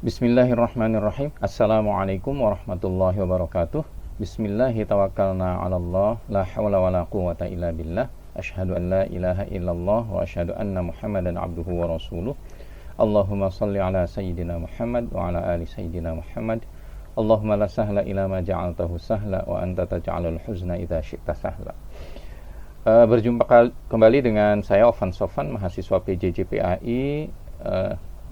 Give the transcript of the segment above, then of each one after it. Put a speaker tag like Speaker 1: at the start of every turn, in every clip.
Speaker 1: Bismillahirrahmanirrahim. Assalamualaikum warahmatullahi wabarakatuh. Bismillahi tawakkalna 'alallah, la haula wala quwwata illa billah. Asyhadu an la ilaha illallah wa asyhadu anna Muhammadan abduhu wa rasuluh. Allahumma shalli ala sayyidina Muhammad wa ala ali sayyidina Muhammad. Allahumma la sahla illa ma ja'altahu sahla wa anta taj'alul huzna idza syi'ta sahla. Berjumpa kembali dengan saya Ofan Sofan, mahasiswa PJJ PAI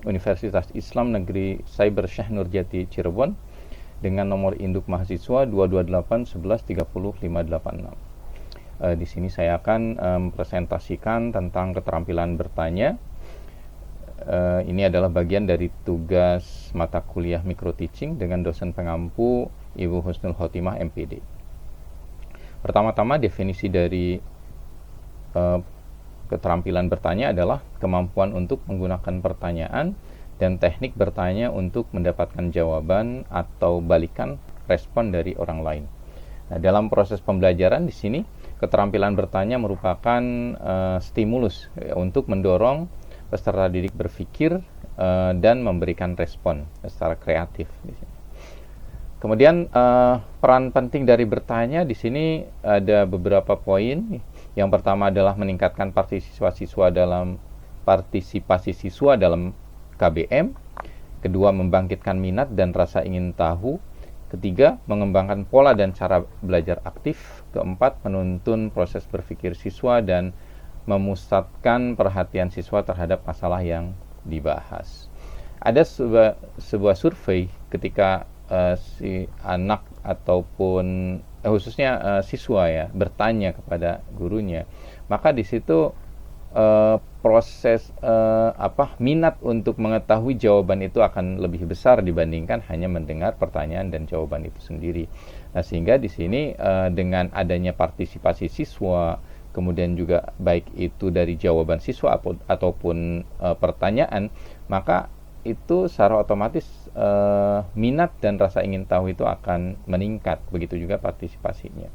Speaker 1: Universitas Islam Negeri Cyber Syekh Nurjati Cirebon, dengan nomor induk mahasiswa 228113058. Di sini saya akan mempresentasikan tentang keterampilan bertanya. Ini adalah bagian dari tugas mata kuliah micro teaching dengan dosen pengampu Ibu Husnul Khotimah MPD. Pertama-tama, definisi dari keterampilan bertanya adalah kemampuan untuk menggunakan pertanyaan dan teknik bertanya untuk mendapatkan jawaban atau balikan respon dari orang lain. Nah, dalam proses pembelajaran di sini, keterampilan bertanya merupakan stimulus untuk mendorong peserta didik berpikir dan memberikan respon secara kreatif di sini. Kemudian peran penting dari bertanya di sini ada beberapa poin. Yang pertama adalah meningkatkan partisipasi siswa dalam KBM. Kedua, membangkitkan minat dan rasa ingin tahu. Ketiga, mengembangkan pola dan cara belajar aktif. Keempat, menuntun proses berpikir siswa dan memusatkan perhatian siswa terhadap masalah yang dibahas. Ada sebuah survei ketika si anak ataupun khususnya siswa ya bertanya kepada gurunya, maka di situ proses minat untuk mengetahui jawaban itu akan lebih besar dibandingkan hanya mendengar pertanyaan dan jawaban itu sendiri. Nah, sehingga di sini dengan adanya partisipasi siswa, kemudian juga baik itu dari jawaban siswa ataupun pertanyaan, maka itu secara otomatis minat dan rasa ingin tahu itu akan meningkat, begitu juga partisipasinya.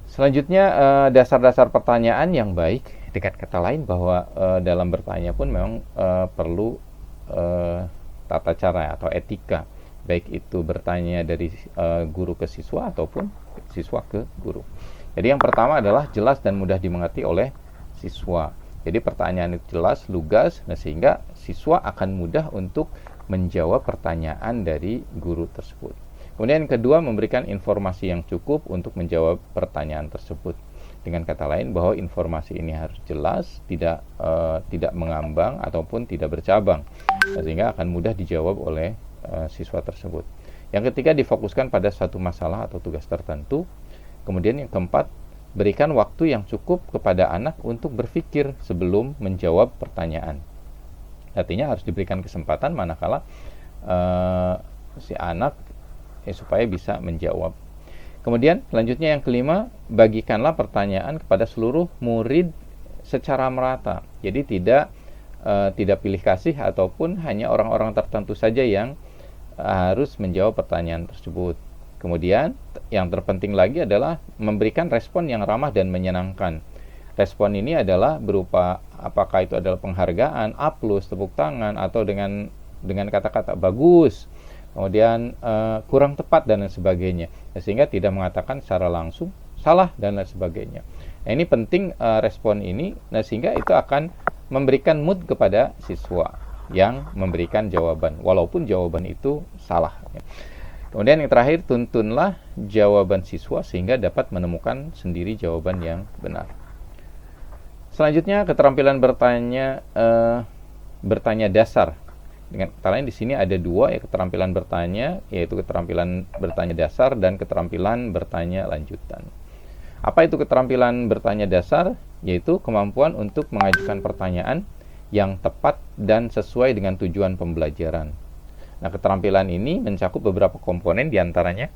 Speaker 1: Selanjutnya, dasar-dasar pertanyaan yang baik, dengan kata lain bahwa dalam bertanya pun memang perlu tata cara atau etika, baik itu bertanya dari guru ke siswa ataupun siswa ke guru. Jadi yang pertama adalah jelas dan mudah dimengerti oleh siswa. Jadi pertanyaan itu jelas, lugas, sehingga siswa akan mudah untuk menjawab pertanyaan dari guru tersebut. Kemudian yang kedua, memberikan informasi yang cukup untuk menjawab pertanyaan tersebut. Dengan kata lain bahwa informasi ini harus jelas, tidak mengambang ataupun tidak bercabang, sehingga akan mudah dijawab oleh siswa tersebut. Yang ketiga, difokuskan pada satu masalah atau tugas tertentu. Kemudian yang keempat, berikan waktu yang cukup kepada anak untuk berpikir sebelum menjawab pertanyaan. Artinya harus diberikan kesempatan manakala si anak supaya bisa menjawab. Kemudian selanjutnya yang kelima, bagikanlah pertanyaan kepada seluruh murid secara merata. Jadi tidak pilih kasih ataupun hanya orang-orang tertentu saja yang harus menjawab pertanyaan tersebut. Kemudian yang terpenting lagi adalah memberikan respon yang ramah dan menyenangkan. Respon ini adalah berupa apakah itu adalah penghargaan, aplaus, tepuk tangan, atau dengan kata-kata bagus, kemudian kurang tepat dan lain sebagainya, sehingga tidak mengatakan secara langsung salah dan lain sebagainya. Nah, ini penting respon ini, sehingga itu akan memberikan mood kepada siswa yang memberikan jawaban, walaupun jawaban itu salah. Kemudian yang terakhir, tuntunlah jawaban siswa sehingga dapat menemukan sendiri jawaban yang benar. Selanjutnya, keterampilan bertanya dasar. Dengan kata lain di sini ada dua ya, keterampilan bertanya, yaitu keterampilan bertanya dasar dan keterampilan bertanya lanjutan. Apa itu keterampilan bertanya dasar? Yaitu kemampuan untuk mengajukan pertanyaan yang tepat dan sesuai dengan tujuan pembelajaran. Nah, keterampilan ini mencakup beberapa komponen, diantaranya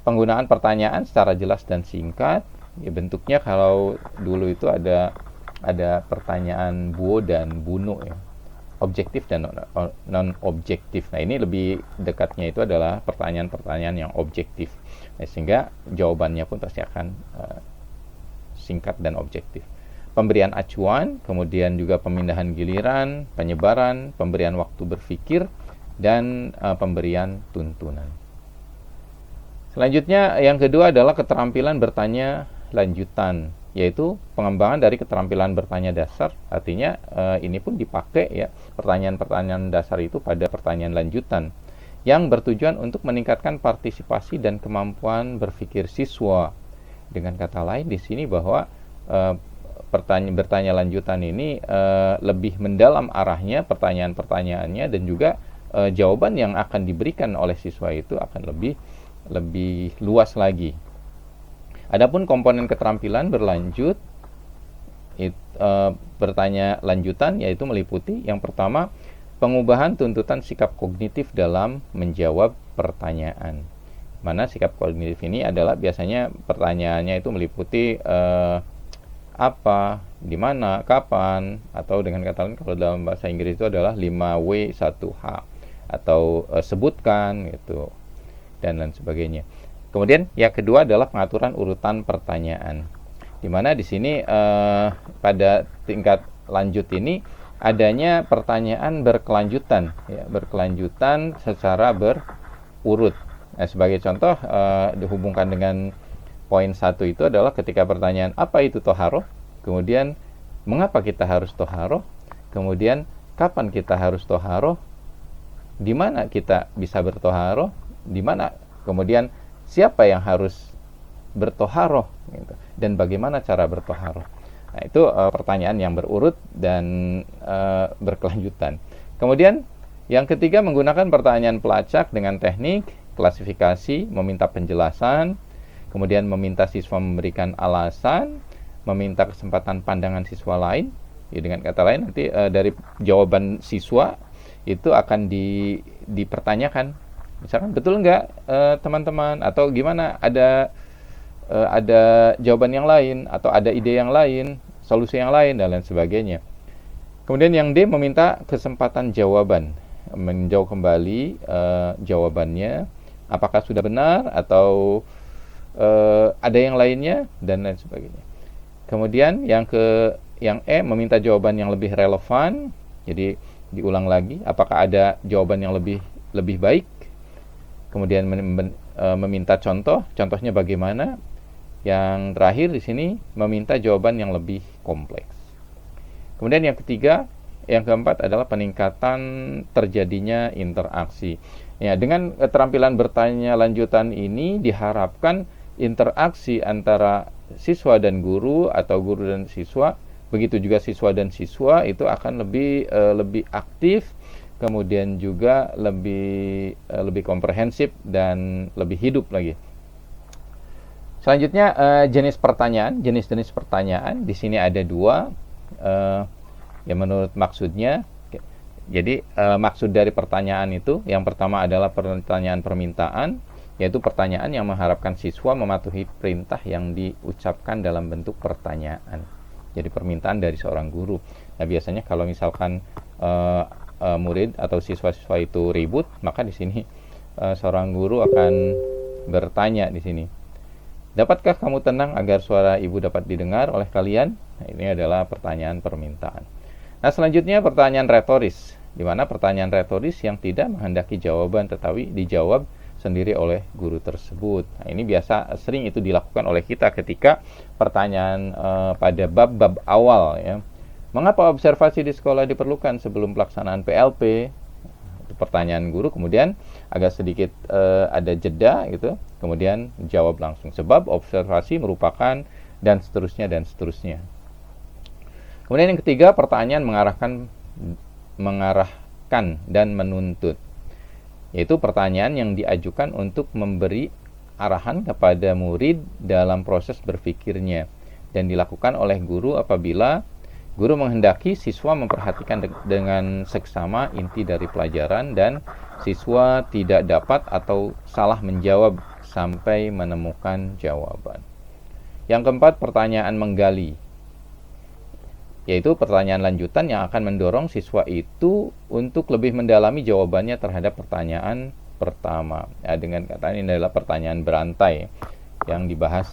Speaker 1: penggunaan pertanyaan secara jelas dan singkat. Ya, bentuknya kalau dulu itu ada pertanyaan buo dan buno ya, objektif dan non objektif. Nah, ini lebih dekatnya itu adalah pertanyaan-pertanyaan yang objektif. Nah, sehingga jawabannya pun pasti akan singkat dan objektif. pemberian acuan, kemudian juga pemindahan giliran, penyebaran, pemberian waktu berpikir, dan pemberian tuntunan. Selanjutnya, yang kedua adalah keterampilan bertanya lanjutan, yaitu pengembangan dari keterampilan bertanya dasar. Artinya ini pun dipakai ya, pertanyaan-pertanyaan dasar itu pada pertanyaan lanjutan yang bertujuan untuk meningkatkan partisipasi dan kemampuan berpikir siswa. Dengan kata lain di sini bahwa bertanya lanjutan ini lebih mendalam arahnya pertanyaan-pertanyaannya, dan juga jawaban yang akan diberikan oleh siswa itu akan lebih luas lagi. Adapun komponen keterampilan berlanjut bertanya lanjutan yaitu meliputi yang pertama, pengubahan tuntutan sikap kognitif dalam menjawab pertanyaan. Mana sikap kognitif ini adalah biasanya pertanyaannya itu meliputi apa, di mana, kapan, atau dengan kata lain kalau dalam bahasa Inggris itu adalah 5W 1H, atau sebutkan gitu, dan lain sebagainya. Kemudian yang kedua adalah pengaturan urutan pertanyaan, di mana di sini pada tingkat lanjut ini adanya pertanyaan berkelanjutan, ya, berkelanjutan secara berurut. Nah, sebagai contoh dihubungkan dengan poin 1 itu adalah ketika pertanyaan apa itu toharoh, kemudian mengapa kita harus toharoh, kemudian kapan kita harus toharoh, di mana kita bisa bertoharoh, di mana, kemudian siapa yang harus bertoharoh, gitu, dan bagaimana cara bertoharoh. Nah, itu pertanyaan yang berurut dan berkelanjutan. Kemudian yang ketiga, menggunakan pertanyaan pelacak dengan teknik klasifikasi, meminta penjelasan, kemudian meminta siswa memberikan alasan, meminta kesempatan pandangan siswa lain. Ya, dengan kata lain nanti dari jawaban siswa itu akan dipertanyakan, misalkan betul nggak teman-teman, atau gimana, ada jawaban yang lain, atau ada ide yang lain, solusi yang lain, dan lain sebagainya. Kemudian yang D, meminta kesempatan jawaban, meninjau kembali jawabannya, apakah sudah benar atau ada yang lainnya, dan lain sebagainya. Kemudian yang E, meminta jawaban yang lebih relevan, jadi diulang lagi, apakah ada jawaban yang lebih baik. Kemudian meminta contohnya bagaimana. Yang terakhir di sini meminta jawaban yang lebih kompleks. Kemudian yang keempat adalah peningkatan terjadinya interaksi. Ya, dengan keterampilan bertanya lanjutan ini diharapkan interaksi antara siswa dan guru atau guru dan siswa, begitu juga siswa dan siswa itu akan lebih aktif, kemudian juga lebih komprehensif dan lebih hidup lagi. Selanjutnya jenis pertanyaan di sini ada dua, ya menurut maksudnya. Jadi maksud dari pertanyaan itu yang pertama adalah pertanyaan permintaan, yaitu pertanyaan yang mengharapkan siswa mematuhi perintah yang diucapkan dalam bentuk pertanyaan. Jadi permintaan dari seorang guru. Nah, biasanya kalau misalkan murid atau siswa-siswa itu ribut, maka di sini seorang guru akan bertanya di sini, dapatkah kamu tenang agar suara ibu dapat didengar oleh kalian? Nah, ini adalah pertanyaan permintaan. Nah, selanjutnya pertanyaan retoris, di mana pertanyaan retoris yang tidak menghendaki jawaban tetapi dijawab sendiri oleh guru tersebut. Nah, ini sering itu dilakukan oleh kita ketika pertanyaan pada bab-bab awal, ya. Mengapa observasi di sekolah diperlukan sebelum pelaksanaan PLP? Itu pertanyaan guru, kemudian agak sedikit ada jeda gitu, kemudian jawab langsung. Sebab observasi merupakan, dan seterusnya dan seterusnya. Kemudian yang ketiga, pertanyaan mengarahkan dan menuntut, yaitu pertanyaan yang diajukan untuk memberi arahan kepada murid dalam proses berpikirnya, dan dilakukan oleh guru apabila guru menghendaki siswa memperhatikan dengan seksama inti dari pelajaran dan siswa tidak dapat atau salah menjawab sampai menemukan jawaban. Yang keempat, pertanyaan menggali, yaitu pertanyaan lanjutan yang akan mendorong siswa itu untuk lebih mendalami jawabannya terhadap pertanyaan pertama. Ya, dengan kata ini adalah pertanyaan berantai yang dibahas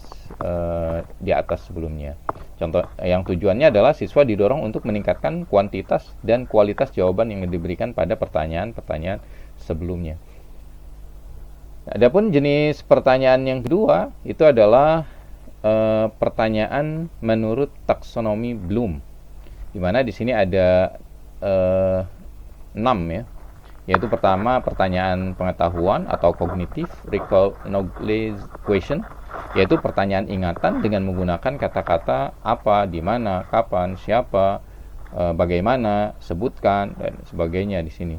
Speaker 1: di atas sebelumnya. Contoh yang tujuannya adalah siswa didorong untuk meningkatkan kuantitas dan kualitas jawaban yang diberikan pada pertanyaan-pertanyaan sebelumnya. Adapun jenis pertanyaan yang kedua itu adalah pertanyaan menurut taksonomi Bloom, di mana di sini ada 6 ya, yaitu pertama pertanyaan pengetahuan atau cognitive recall knowledge question, yaitu pertanyaan ingatan dengan menggunakan kata-kata apa, di mana, kapan, siapa, bagaimana, sebutkan dan sebagainya di sini.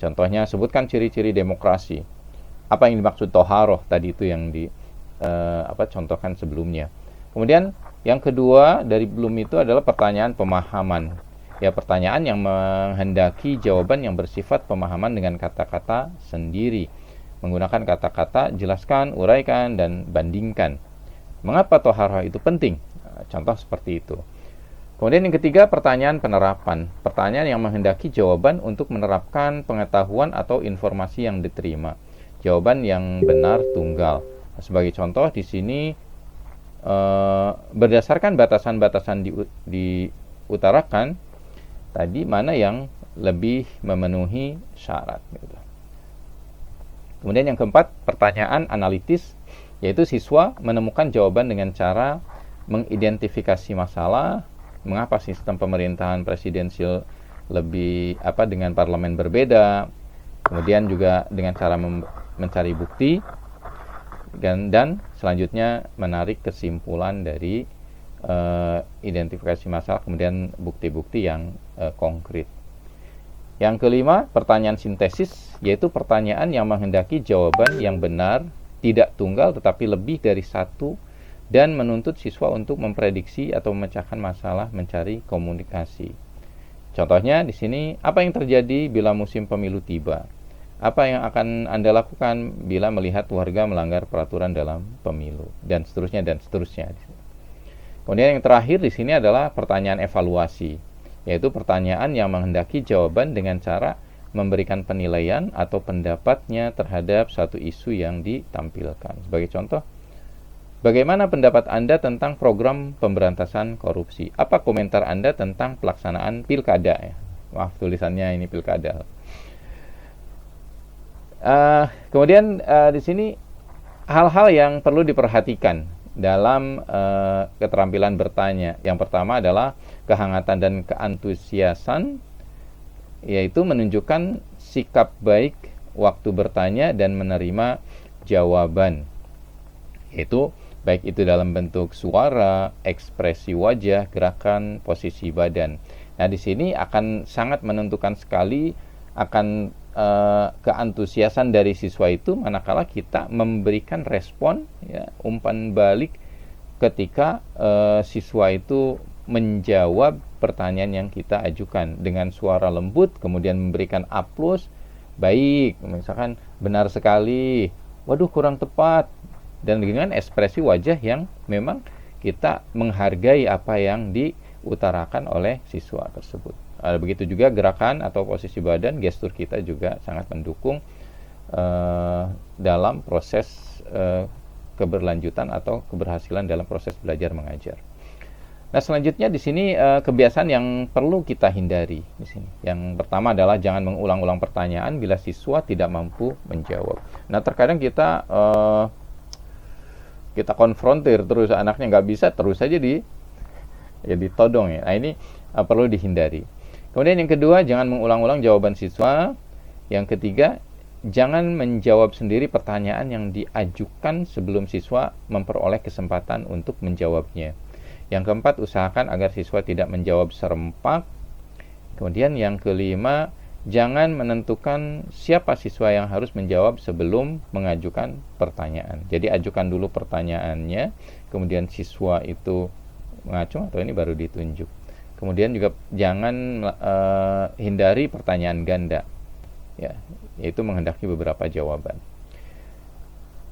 Speaker 1: Contohnya sebutkan ciri-ciri demokrasi. Apa yang dimaksud toharoh tadi itu yang contohkan sebelumnya. Kemudian yang kedua dari Bloom itu adalah pertanyaan pemahaman. Ya, pertanyaan yang menghendaki jawaban yang bersifat pemahaman dengan kata-kata sendiri. Menggunakan kata-kata jelaskan, uraikan, dan bandingkan. Mengapa toharoh itu penting? Contoh seperti itu. Kemudian yang ketiga, pertanyaan penerapan. Pertanyaan yang menghendaki jawaban untuk menerapkan pengetahuan atau informasi yang diterima. Jawaban yang benar tunggal. Sebagai contoh di sini berdasarkan batasan-batasan diutarakan tadi mana yang lebih memenuhi syarat. Gitu. Kemudian yang keempat, pertanyaan analitis, yaitu siswa menemukan jawaban dengan cara mengidentifikasi masalah, mengapa sistem pemerintahan presidensial lebih dengan parlemen berbeda, kemudian juga dengan cara mencari bukti, dan selanjutnya menarik kesimpulan dari identifikasi masalah, kemudian bukti-bukti yang konkret. Yang kelima, pertanyaan sintesis, yaitu pertanyaan yang menghendaki jawaban yang benar, tidak tunggal tetapi lebih dari satu, dan menuntut siswa untuk memprediksi atau memecahkan masalah mencari komunikasi. Contohnya di sini, apa yang terjadi bila musim pemilu tiba? Apa yang akan Anda lakukan bila melihat warga melanggar peraturan dalam pemilu? Dan seterusnya dan seterusnya. Kemudian yang terakhir di sini adalah pertanyaan evaluasi, yaitu pertanyaan yang menghendaki jawaban dengan cara memberikan penilaian atau pendapatnya terhadap satu isu yang ditampilkan. Sebagai contoh, bagaimana pendapat Anda tentang program pemberantasan korupsi? Apa komentar Anda tentang pelaksanaan pilkada? Maaf, tulisannya ini pilkada. Kemudian di sini hal-hal yang perlu diperhatikan dalam keterampilan bertanya. Yang pertama adalah kehangatan dan keantusiasan, yaitu menunjukkan sikap baik waktu bertanya dan menerima jawaban. Yaitu baik itu dalam bentuk suara, ekspresi wajah, gerakan, posisi badan. Nah, di sini akan sangat menentukan sekali akan keantusiasan dari siswa itu manakala kita memberikan respon, ya, umpan balik ketika siswa itu menjawab pertanyaan yang kita ajukan dengan suara lembut, kemudian memberikan aplaus, baik, misalkan benar sekali, waduh kurang tepat, dan dengan ekspresi wajah yang memang kita menghargai apa yang diutarakan oleh siswa tersebut. Begitu juga gerakan atau posisi badan, gestur kita juga sangat mendukung dalam proses keberlanjutan atau keberhasilan dalam proses belajar mengajar. Nah, selanjutnya di sini kebiasaan yang perlu kita hindari di sini. Yang pertama adalah jangan mengulang-ulang pertanyaan bila siswa tidak mampu menjawab. Nah, terkadang kita konfrontir terus, anaknya nggak bisa, terus saja ditodong ya. Nah, ini perlu dihindari. Kemudian yang kedua, jangan mengulang-ulang jawaban siswa. Yang ketiga, jangan menjawab sendiri pertanyaan yang diajukan sebelum siswa memperoleh kesempatan untuk menjawabnya. Yang keempat, usahakan agar siswa tidak menjawab serempak. Kemudian yang kelima, jangan menentukan siapa siswa yang harus menjawab sebelum mengajukan pertanyaan. Jadi ajukan dulu pertanyaannya, kemudian siswa itu mengacung atau ini baru ditunjuk. Kemudian juga jangan hindari pertanyaan ganda, ya, yaitu menghendaki beberapa jawaban.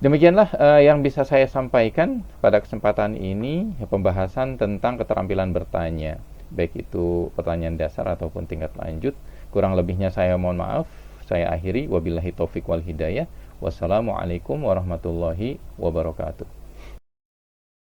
Speaker 1: Demikianlah yang bisa saya sampaikan pada kesempatan ini, pembahasan tentang keterampilan bertanya, baik itu pertanyaan dasar ataupun tingkat lanjut. Kurang lebihnya saya mohon maaf. Saya akhiri, wabillahi taufik wal hidayah. Wassalamualaikum warahmatullahi wabarakatuh.